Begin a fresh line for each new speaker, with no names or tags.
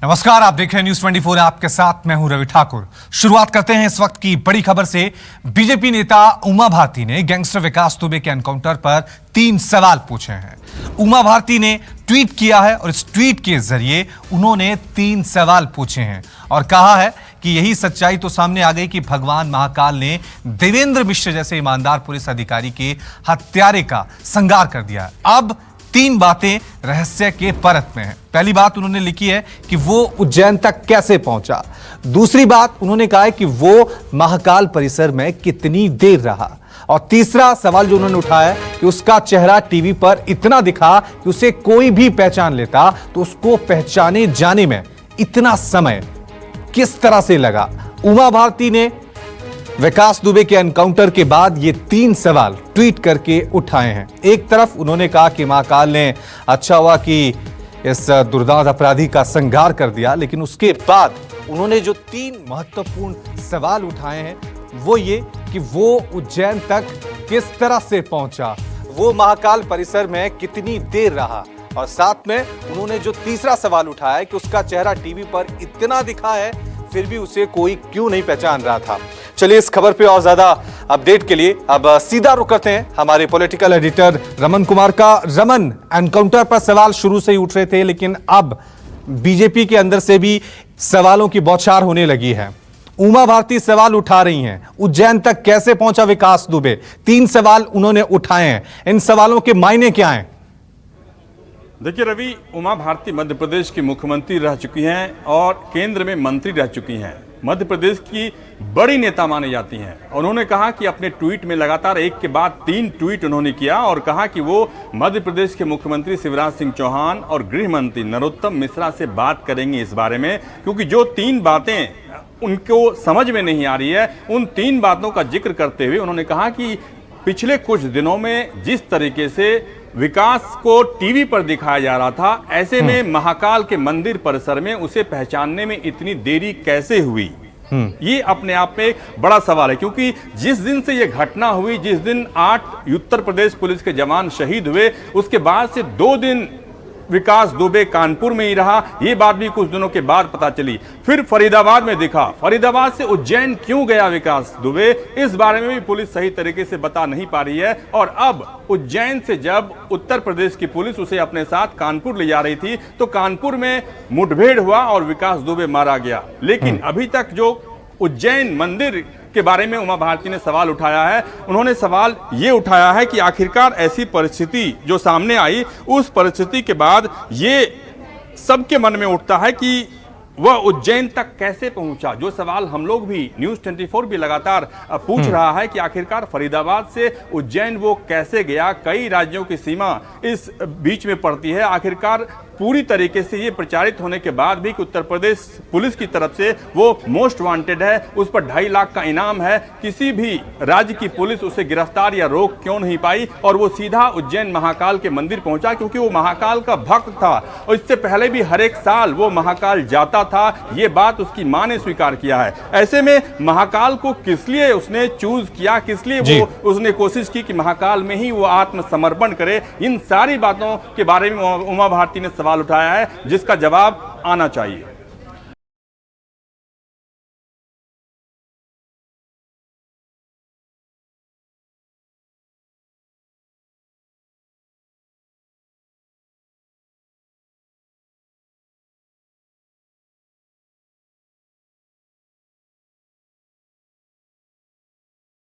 नमस्कार, आप देख रहे हैं न्यूज 24। आपके साथ मैं हूं रवि ठाकुर। शुरुआत करते हैं इस वक्त की बड़ी खबर से। बीजेपी नेता उमा भारती ने गैंगस्टर विकास दुबे के एनकाउंटर पर 3 सवाल पूछे हैं। उमा भारती ने ट्वीट किया है और इस ट्वीट के जरिए उन्होंने 3 सवाल पूछे हैं और कहा है कि यही सच्चाई तो सामने आ गई कि भगवान महाकाल ने देवेंद्र मिश्र जैसे ईमानदार पुलिस अधिकारी के हत्यारे का संहार कर दिया। अब 3 बातें रहस्य के परत में हैं। पहली बात उन्होंने लिखी है कि वो उज्जैन तक कैसे पहुंचा। दूसरी बात उन्होंने कहा है कि वो महाकाल परिसर में कितनी देर रहा। और तीसरा सवाल जो उन्होंने उठाया है कि उसका चेहरा टीवी पर इतना दिखा कि उसे कोई भी पहचान लेता तो उसको पहचाने जाने में इतना समय किस तरह से लगा। उमा भारती ने विकास दुबे के एनकाउंटर के बाद ये 3 सवाल ट्वीट करके उठाए हैं। एक तरफ उन्होंने कहा कि महाकाल ने अच्छा हुआ कि इस दुर्दांत अपराधी का संहार कर दिया, लेकिन उसके बाद उन्होंने जो 3 महत्वपूर्ण सवाल उठाए हैं वो ये कि वो उज्जैन तक किस तरह से पहुंचा, वो महाकाल परिसर में कितनी देर रहा, और साथ में उन्होंने जो तीसरा सवाल उठाया है कि उसका चेहरा टीवी पर इतना दिखा है फिर भी उसे कोई क्यों नहीं पहचान रहा था। चलिए इस खबर पे और ज्यादा अपडेट के लिए अब सीधा रुक करते हैं हमारे पॉलिटिकल एडिटर रमन कुमार का। रमन, एनकाउंटर पर सवाल शुरू से ही उठ रहे थे, लेकिन अब बीजेपी के अंदर से भी सवालों की बौछार होने लगी है। उमा भारती सवाल उठा रही हैं, उज्जैन तक कैसे पहुंचा विकास दुबे। 3 सवाल उन्होंने उठाए हैं। इन सवालों के मायने क्या हैं?
देखिए रवि, उमा भारती मध्य प्रदेश की मुख्यमंत्री रह चुकी हैं और केंद्र में मंत्री रह चुकी हैं। मध्य प्रदेश की बड़ी नेता मानी जाती हैं। उन्होंने कहा कि अपने ट्वीट में लगातार एक के बाद 3 ट्वीट उन्होंने किया और कहा कि वो मध्य प्रदेश के मुख्यमंत्री शिवराज सिंह चौहान और गृह मंत्री नरोत्तम मिश्रा से बात करेंगे इस बारे में, क्योंकि जो 3 बातें उनको समझ में नहीं आ रही है, उन 3 बातों का जिक्र करते हुए उन्होंने कहा कि पिछले कुछ दिनों में जिस तरीके से विकास को टीवी पर दिखाया जा रहा था, ऐसे में महाकाल के मंदिर परिसर में उसे पहचानने में इतनी देरी कैसे हुई, ये अपने आप में एक बड़ा सवाल है। क्योंकि जिस दिन से ये घटना हुई, जिस दिन 8 उत्तर प्रदेश पुलिस के जवान शहीद हुए, उसके बाद से 2 दिन विकास दुबे कानपुर में ही रहा। ये बात भी कुछ दिनों के बाद पता चली। फिर फरीदाबाद में दिखा। फरीदाबाद से उज्जैन क्यों गया विकास दुबे, इस बारे में भी पुलिस सही तरीके से बता नहीं पा रही है। और अब उज्जैन से जब उत्तर प्रदेश की पुलिस उसे अपने साथ कानपुर ले जा रही थी तो कानपुर में मुठभेड़ हुआ और विकास दुबे मारा गया। लेकिन अभी तक जो उज्जैन मंदिर के बारे में उमा भारती ने सवाल उठाया है, उन्होंने सवाल ये उठाया है कि आखिरकार ऐसी परिस्थिति जो सामने आई, उस परिस्थिति के बाद ये सबके मन में उठता है कि वह उज्जैन तक कैसे पहुंचा। जो सवाल हम लोग भी न्यूज 24 भी लगातार पूछ रहा है कि आखिरकार फरीदाबाद से उज्जैन वो कैसे गया। कई राज्यों की सीमा इस बीच में पड़ती है। आखिरकार पूरी तरीके से ये प्रचारित होने के बाद भी कि उत्तर प्रदेश पुलिस की तरफ से वो मोस्ट वांटेड है, उस पर 2.5 लाख का इनाम है, किसी भी राज्य की पुलिस उसे गिरफ्तार या रोक क्यों नहीं पाई और वो सीधा उज्जैन महाकाल के मंदिर पहुंचा, क्योंकि वो महाकाल का भक्त था और इससे पहले भी हर एक साल वो महाकाल जाता था। ये बात उसकी मां ने स्वीकार किया है। ऐसे में महाकाल को किस लिए उसने चूज किया, किस लिए वो उसने कोशिश की कि महाकाल में ही वो आत्मसमर्पण करे, इन सारी बातों के बारे में उमा भारती ने सवाल उठाया है, जिसका जवाब आना चाहिए।